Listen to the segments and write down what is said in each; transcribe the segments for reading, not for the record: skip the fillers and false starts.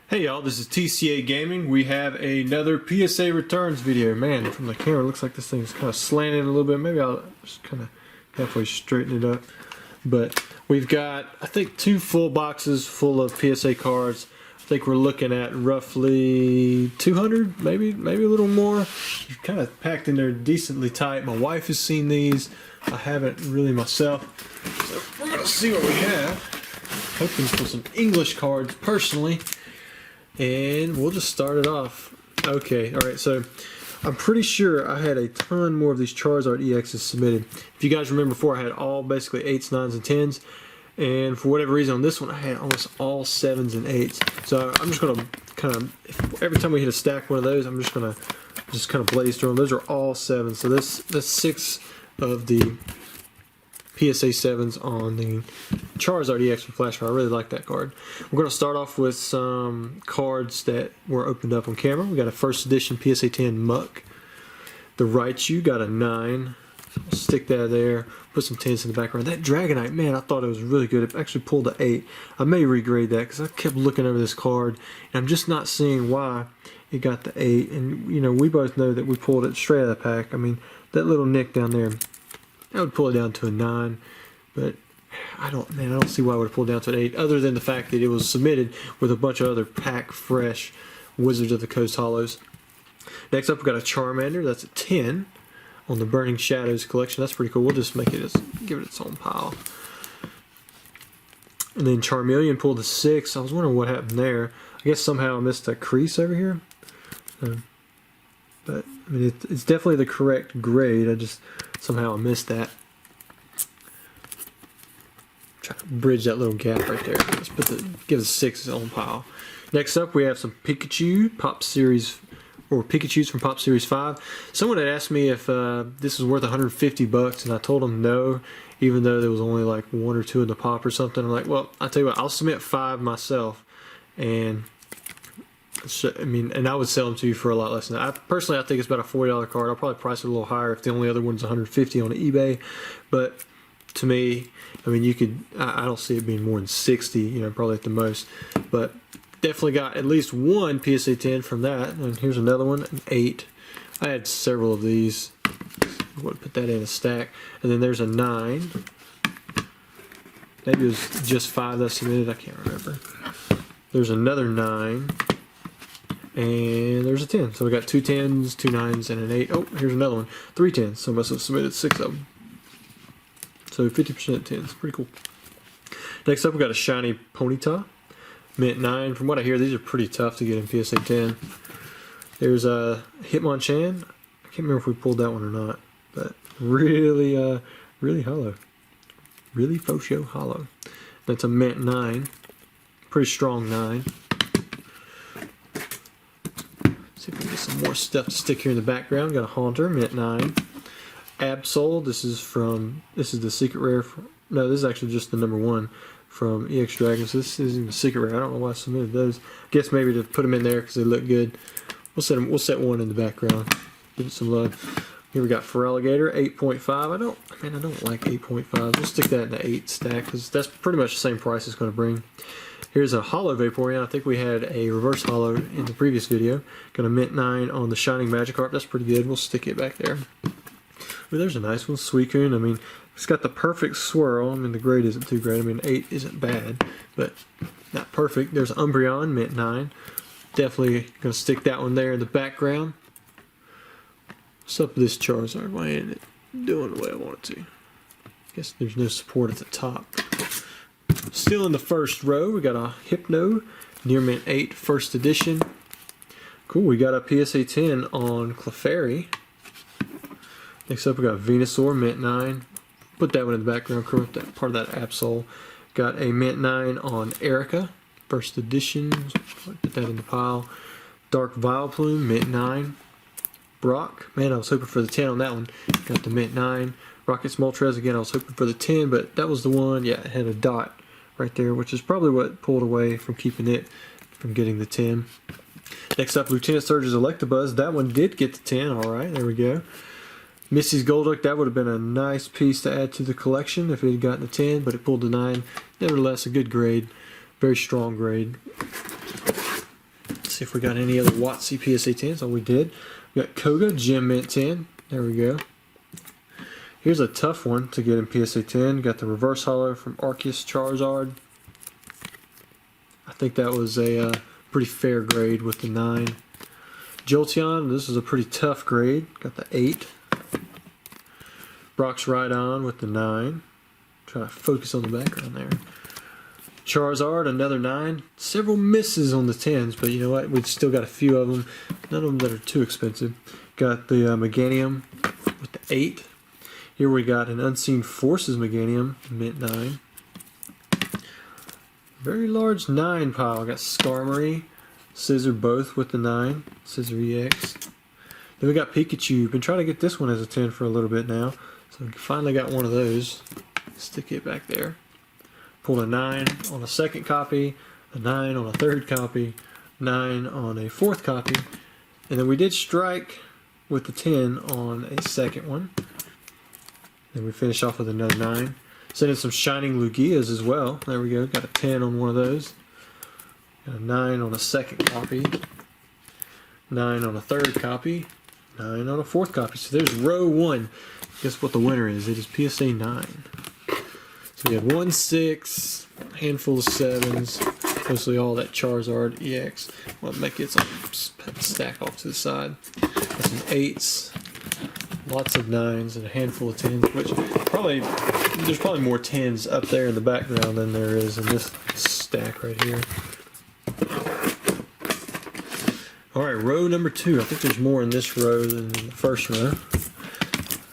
Hey y'all, this is TCA Gaming. We have another PSA returns video. Man, from the camera it looks like this thing's kind of slanted a little bit. Maybe I'll just kind of halfway straighten it up. But we've got, I think, 2 full boxes full of PSA cards. I think we're looking at roughly 200, maybe a little more. Kind of packed in there decently tight. My wife has seen these. I haven't really myself. So we're going to see what we have. Hoping for some English cards personally. And we'll just start it off. Okay, alright, so I'm pretty sure I had a ton more of these Charizard EXs submitted. If you guys remember before, I had all basically 8s, 9s, and 10s. And for whatever reason on this one, I had almost all 7s and 8s. So I'm just going to kind of, every time we hit a stack one of those, I'm just going to kind of blaze through them. Those are all 7s. So that's 6 of the PSA 7s on the Charizard EX from Flash. I really like that card. We're going to start off with some cards that were opened up on camera. We got a first edition PSA 10 Muck. The Raichu got a 9. So I'll stick that there. Put some 10s in the background. That Dragonite, man, I thought it was really good. It actually pulled an 8. I may regrade that because I kept looking over this card and I'm just not seeing why it got the 8. And you know, we both know that we pulled it straight out of the pack. I mean, that little nick down there, I would pull it down to a 9, but I don't see why I would have pulled down to an 8, other than the fact that it was submitted with a bunch of other pack fresh Wizards of the Coast Hollows. Next up, we've got a Charmander. That's a 10 on the Burning Shadows collection. That's pretty cool. We'll just make it give it its own pile. And then Charmeleon pulled a 6. I was wondering what happened there. I guess somehow I missed a crease over here. But I mean, it's definitely the correct grade. I just somehow I missed that. Try to bridge that little gap right there. Let's give the 6 its own pile. Next up, we have some Pikachu Pop Series, or Pikachus from Pop Series 5. Someone had asked me if this was worth 150 bucks, and I told them no, even though there was only like 1 or 2 in the pop or something. I'm like, well, I'll tell you what, I'll submit 5 myself, and I mean, and I would sell them to you for a lot less than that. Personally, I think it's about a $40 card. I'll probably price it a little higher if the only other one's 150 on eBay. But to me, I mean, you could, I don't see it being more than 60, you know, probably at the most. But definitely got at least one PSA 10 from that. And here's another one, an 8. I had several of these. I'm going to put that in a stack. And then there's a 9. Maybe it was just 5 that submitted. I can't remember. There's another 9. And there's a 10. So we got 2 10s, 2 9s, and an 8. Oh, here's another one. 3 10s. So I must have submitted 6 of them. So 50% 10s. Pretty cool. Next up, we got a shiny Ponyta. Mint 9. From what I hear, these are pretty tough to get in PSA 10. There's a Hitmonchan. I can't remember if we pulled that one or not. But really, really hollow. Really faux show hollow. That's a Mint 9. Pretty strong 9. See if we can get some more stuff to stick here in the background. Got a Haunter, Mint 9. Absol, this is the secret rare. No, this is actually just the number 1 from EX Dragons. So this isn't the secret rare. I don't know why I submitted those. I guess maybe to put them in there because they look good. We'll set one in the background. Give it some love. Here we got Feraligatr, 8.5. I don't like 8.5. We'll stick that in the 8 stack because that's pretty much the same price it's going to bring. Here's a Hollow Vaporeon. I think we had a reverse hollow in the previous video. Got a Mint 9 on the Shining Magikarp. That's pretty good. We'll stick it back there. But there's a nice one, Suicune. I mean, it's got the perfect swirl. I mean, the grade isn't too great. I mean, 8 isn't bad, but not perfect. There's Umbreon, Mint 9. Definitely going to stick that one there in the background. What's up with this Charizard? Why ain't it doing the way I want it to? Guess there's no support at the top. Still in the first row, we got a Hypno, Near Mint 8, first edition. Cool, we got a PSA 10 on Clefairy. Next up, we got Venusaur, Mint 9. Put that one in the background, correct that part of that Absol. Got a Mint 9 on Erica, first edition. Put that in the pile. Dark Vileplume, Mint 9. Brock, man, I was hoping for the 10 on that one. Got the Mint 9. Rocket's Moltres, again, I was hoping for the 10, but that was the one. Yeah, it had a dot right there, which is probably what pulled away from keeping it from getting the 10. Next up, Lieutenant Surge's Electabuzz. That one did get the 10. All right, there we go. Missy's Golduck, that would have been a nice piece to add to the collection if it had gotten a 10, but it pulled a 9. Nevertheless, a good grade. Very strong grade. see if we got any other WotC PSA 10s. Oh, we did. We got Koga Gem Mint 10. There we go. Here's a tough one to get in PSA 10. Got the reverse holo from Arceus Charizard. I think that was a pretty fair grade with the 9. Jolteon, this is a pretty tough grade. Got the 8. Brock's Rhydon with the 9. Try to focus on the background there. Charizard, another 9. Several misses on the 10s, but you know what? We've still got a few of them. None of them that are too expensive. Got the Meganium with the 8. Here we got an Unseen Forces Meganium, mint 9. Very large 9 pile. Got Skarmory, Scissor both with the 9. Scissor EX. Then we got Pikachu. Been trying to get this one as a 10 for a little bit now. So we finally got one of those. Stick it back there. Pulled a 9 on a second copy, a 9 on a third copy, 9 on a fourth copy, and then we did strike with the 10 on a second one. Then we finish off with another 9. Sent in some Shining Lugias as well. There we go, got a 10 on one of those. Got a 9 on a second copy, 9 on a third copy, 9 on a fourth copy. So there's row 1. Guess what the winner is? It is PSA 9. So we have 1, 6, a handful of 7s, mostly all that Charizard EX. Well, that gets stack off to the side. Got some 8s, lots of 9s, and a handful of 10s, which there's probably more 10s up there in the background than there is in this stack right here. Alright, row number 2. I think there's more in this row than in the first row.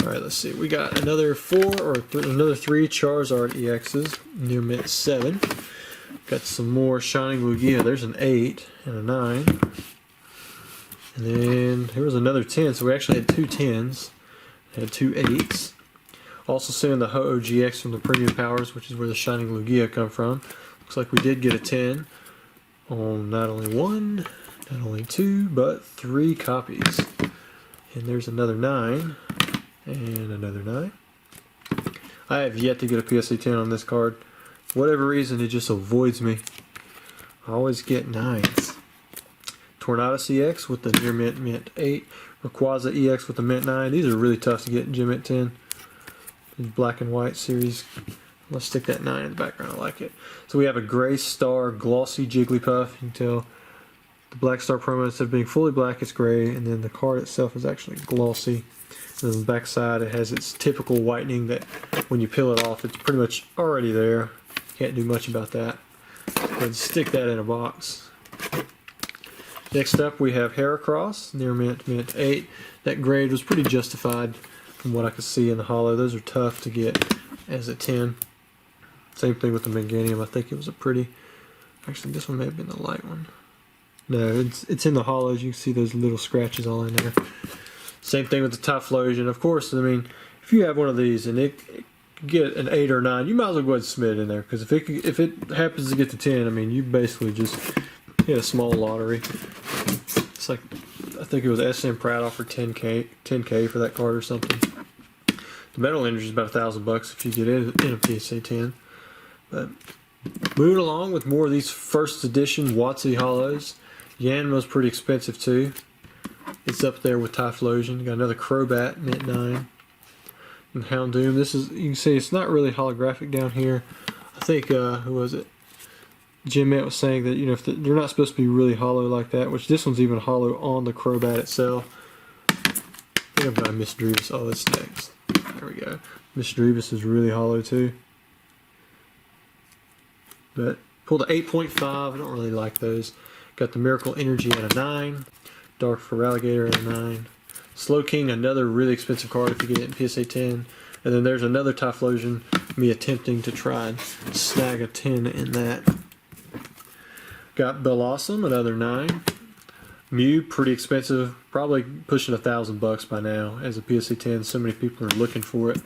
Alright, let's see. We got another 3 Charizard EXs, near mint 7. Got some more Shining Lugia. There's an 8 and a 9. And then here was another 10. So we actually had 2 10s. Had 2 8s. Also seeing the Ho-Oh GX from the Premium Powers, which is where the Shining Lugia come from. Looks like we did get a 10 on not only 1, not only 2, but 3 copies. And there's another 9. And another 9. I have yet to get a PSA 10 on this card. For whatever reason, it just avoids me. I always get 9s. Tornadus EX with the near mint 8. Rayquaza EX with the mint 9. These are really tough to get in Gem Mint 10. These black and white series. Let's stick that 9 in the background. I like it. So we have a Gray Star Glossy Jigglypuff. You can tell the Black Star promo, instead of being fully black, it's gray. And then the card itself is actually glossy. And on the back side, it has its typical whitening that when you peel it off, it's pretty much already there. Can't do much about that. But stick that in a box. Next up, we have Heracross, near mint 8. That grade was pretty justified from what I could see in the holo. Those are tough to get as a 10. Same thing with the Meganium. I think it was a pretty... Actually, this one may have been the light one. No, it's in the holos. You can see those little scratches all in there. Same thing with the Typhlosion. Of course, I mean, if you have one of these and it get an 8 or 9, you might as well go ahead and submit it in there, because if it happens to get to 10, I mean, you basically just hit a small lottery. It's like, I think it was SM Pratt offered 10K for that card or something. The metal energy is about $1,000 if you get it in a PSA 10. But moving along with more of these first edition WotC holos. Yanma's pretty expensive too. It's up there with Typhlosion. Got another Crobat, mint 9. And Houndoom. This is, you can see it's not really holographic down here. I think, who was it? Jim Mint was saying that, you know, if they're not supposed to be really hollow like that, which this one's even hollow on the Crobat itself. I think I've got Miss Drevis. Oh, that's next. There we go. Miss Drevis is really hollow too. But pulled an 8.5. I don't really like those. Got the Miracle Energy at a 9. Dark Feraligatr at a 9. Slowking, another really expensive card if you get it in PSA 10. And then there's another Typhlosion, me attempting to try and snag a 10 in that. Got Bellossom, another 9. Mew, pretty expensive, probably pushing $1,000 by now as a PSA 10. So many people are looking for it.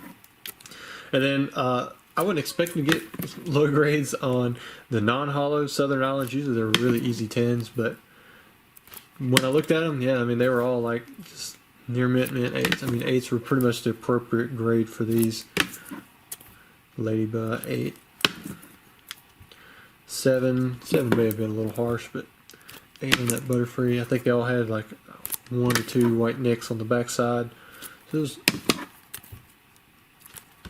And then I wasn't expecting to get low grades on the non-hollow Southern Islands. Usually they're really easy 10s, but when I looked at them, yeah, I mean, they were all like just near mint 8s. I mean, 8s were pretty much the appropriate grade for these. Ladybug 8. 7 may have been a little harsh, but 8 on that Butterfree. I think they all had like 1 or 2 white nicks on the back side. So it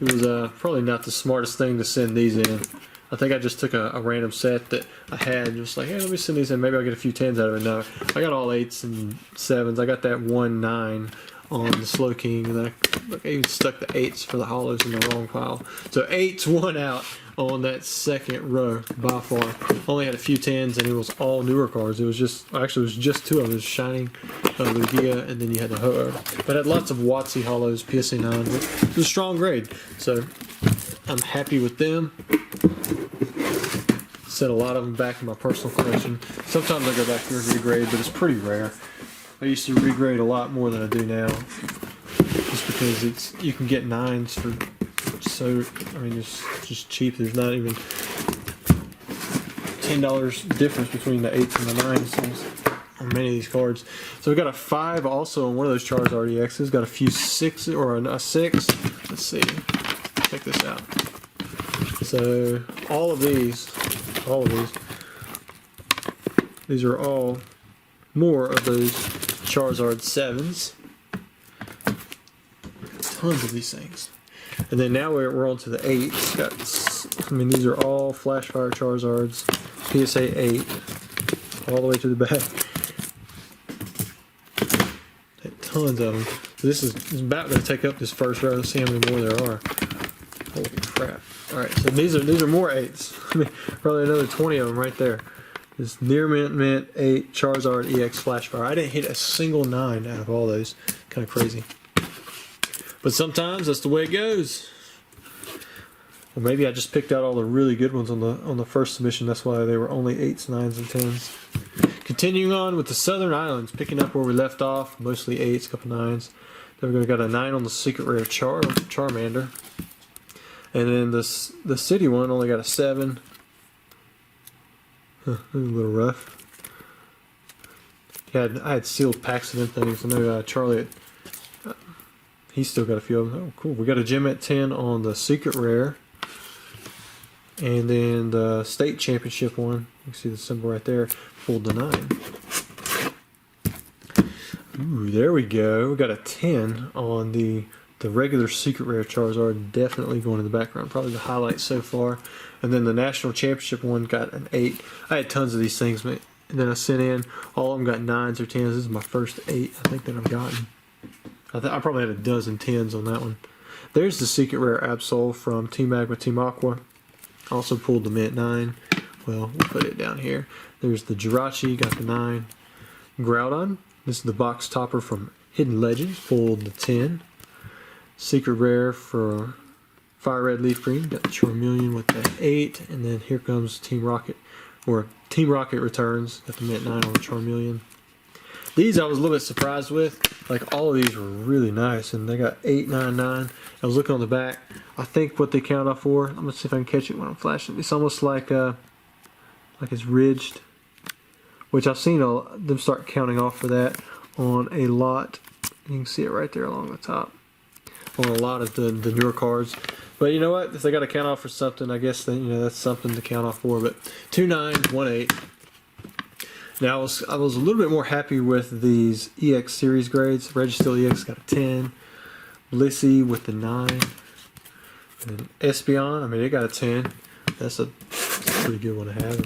was probably not the smartest thing to send these in. I think I just took a random set that I had and just like, hey, let me send these in. Maybe I'll get a few 10s out of it. No, I got all 8s and 7s. I got that 1-9 on the Slow King, and then I even stuck the 8s for the hollows in the wrong pile. So 8s won out on that second row by far. Only had a few 10s, and it was all newer cards. It was just, actually, it was just 2 of them. It was Shining Lugia, and then you had the Ho-Oh. But it had lots of Watsy hollows, PSA 9. It was a strong grade, so I'm happy with them. Set a lot of them back in my personal collection. Sometimes I go back here and regrade, but it's pretty rare. I used to regrade a lot more than I do now, just because you can get 9s for it's just cheap. There's not even $10 difference between the 8s and the 9s on many of these cards. So we got a 5 also on one of those Charizard EXs. Got a few 6 or a 6. Let's see. Check this out. So all of these are all more of those Charizard 7s. Tons of these things. And then now we're on to the 8s. These are all Flash Fire Charizards, PSA 8, all the way to the back. Tons of them. So this is about going to take up this first row. Let's see how many more there are. Holy crap. Alright, so these are more 8s. Probably another 20 of them right there. This Near Mint 8 Charizard EX Flash Fire. I didn't hit a single 9 out of all those. Kind of crazy. But sometimes that's the way it goes. Well, maybe I just picked out all the really good ones on the first submission. That's why they were only 8s, 9s, and 10s. Continuing on with the Southern Islands, picking up where we left off. Mostly 8s, couple 9s. Then we're going to got a 9 on the Secret Rare Charmander. And then the City one only got a 7. Huh, a little rough. Yeah, I had sealed packs of them things. I know Charlie, he's still got a few of them. Oh, cool. We got a gem at 10 on the Secret Rare. And then the State Championship one. You can see the symbol right there. Pulled the 9. Ooh, there we go. We got a 10 on the regular Secret Rare Charizard. Definitely going in the background. Probably the highlight so far. And then the National Championship one got an 8. I had tons of these things, and then I sent in. All of them got 9s or 10s. This is my first 8 I think that I've gotten. I probably had a dozen 10s on that one. There's the Secret Rare Absol from Team Magma, Team Aqua. Also pulled the Mint 9. Well, we'll put it down here. There's the Jirachi, got the 9. Groudon. This is the box topper from Hidden Legends. Pulled the 10. Secret Rare for Fire Red Leaf Green. Got the Charmeleon with the 8. And then here comes Team Rocket. Or Team Rocket returns. Got the Mint 9 on the Charmeleon. These I was a little bit surprised with. Like, all of these were really nice. And they got 8, 9, 9. I was looking on the back. I think what they count off for, I'm going to see if I can catch it when I'm flashing. It's almost like it's ridged. Which I've seen them start counting off for that on a lot. You can see it right there along the top. On a lot of the newer cards. But you know what? If they got to count off for something, I guess that's something to count off for. But 2 9s, 1 8. Now I was a little bit more happy with these EX series grades. Registeel EX got a 10. Blissey with the 9. And then Espeon, it got a 10. That's a pretty good one to have.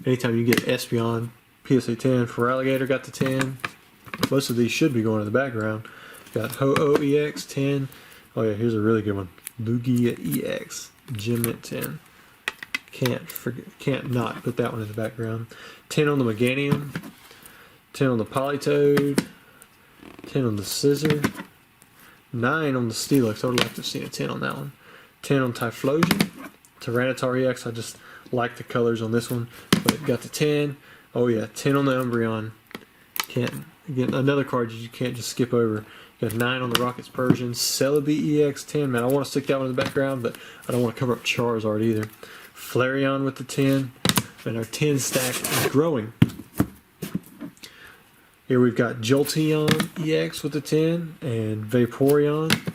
Anytime you get Espeon, PSA 10. Feraligatr got the 10. Most of these should be going in the background. Got Ho-Oh EX 10. Oh yeah, here's a really good one. Lugia EX Gem at 10. Can't not put that one in the background. 10 on the Meganium. 10 on the Politoed. 10 on the Scissor. 9 on the Steelix. I would like to have seen a 10 on that one. 10 on Typhlosion. Tyranitar EX. I just like the colors on this one. But got the 10. Oh yeah, 10 on the Umbreon. Again, another card you can't just skip over. Got 9 on the Rockets Persian. Celebi EX 10. Man, I want to stick that one in the background, but I don't want to cover up Charizard either. Flareon with the 10. And our 10 stack is growing. Here we've got Jolteon EX with the 10. And Vaporeon.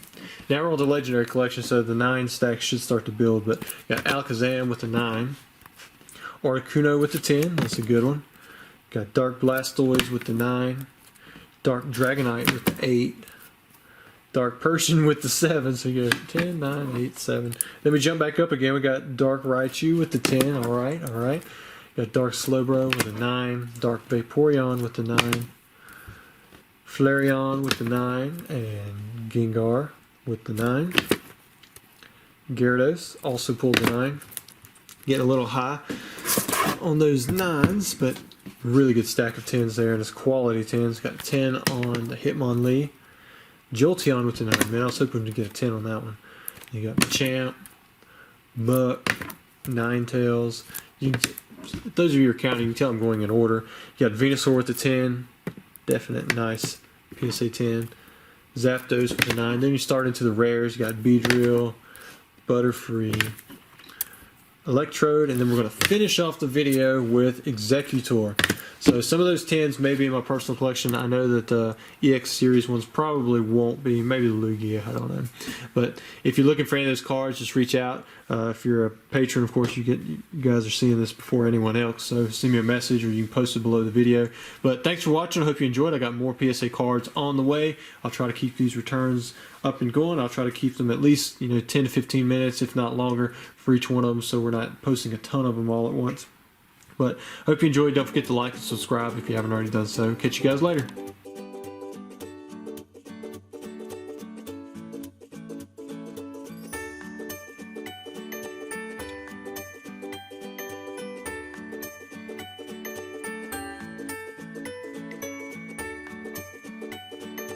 Now we're on the Legendary Collection, so the 9 stack should start to build. But got Alakazam with the 9. Articuno with the 10. That's a good one. Got Dark Blastoise with the 9. Dark Dragonite with the 8. Dark Persian with the 7. So you go 10, 9, 8, 7. Then we jump back up again. We got Dark Raichu with the 10. Alright, alright. Got Dark Slowbro with a 9. Dark Vaporeon with the 9. Flareon with the 9. And Gengar with the 9. Gyarados also pulled the 9. Getting a little high on those 9s, but really good stack of 10s there, and it's quality 10s. Got 10 on the Hitmonlee. Jolteon with the 9. Man, I was hoping to get a 10 on that one. You got Machamp, Muck, Ninetales. Those of you who are counting, you can tell I'm going in order. You got Venusaur with the 10. Definite nice PSA 10. Zapdos with the 9. Then you start into the rares. You got Beedrill, Butterfree, Electrode, and then we're going to finish off the video with Executor. So some of those 10s may be in my personal collection. I know that the EX series ones probably won't be. Maybe the Lugia, I don't know. But if you're looking for any of those cards, just reach out. If you're a patron, of course, you guys are seeing this before anyone else. So send me a message or you can post it below the video. But thanks for watching. I hope you enjoyed. I got more PSA cards on the way. I'll try to keep these returns up and going. I'll try to keep them at least 10 to 15 minutes, if not longer, for each one of them, so we're not posting a ton of them all at once. But hope you enjoyed. Don't forget to like and subscribe if you haven't already done so. Catch you guys later.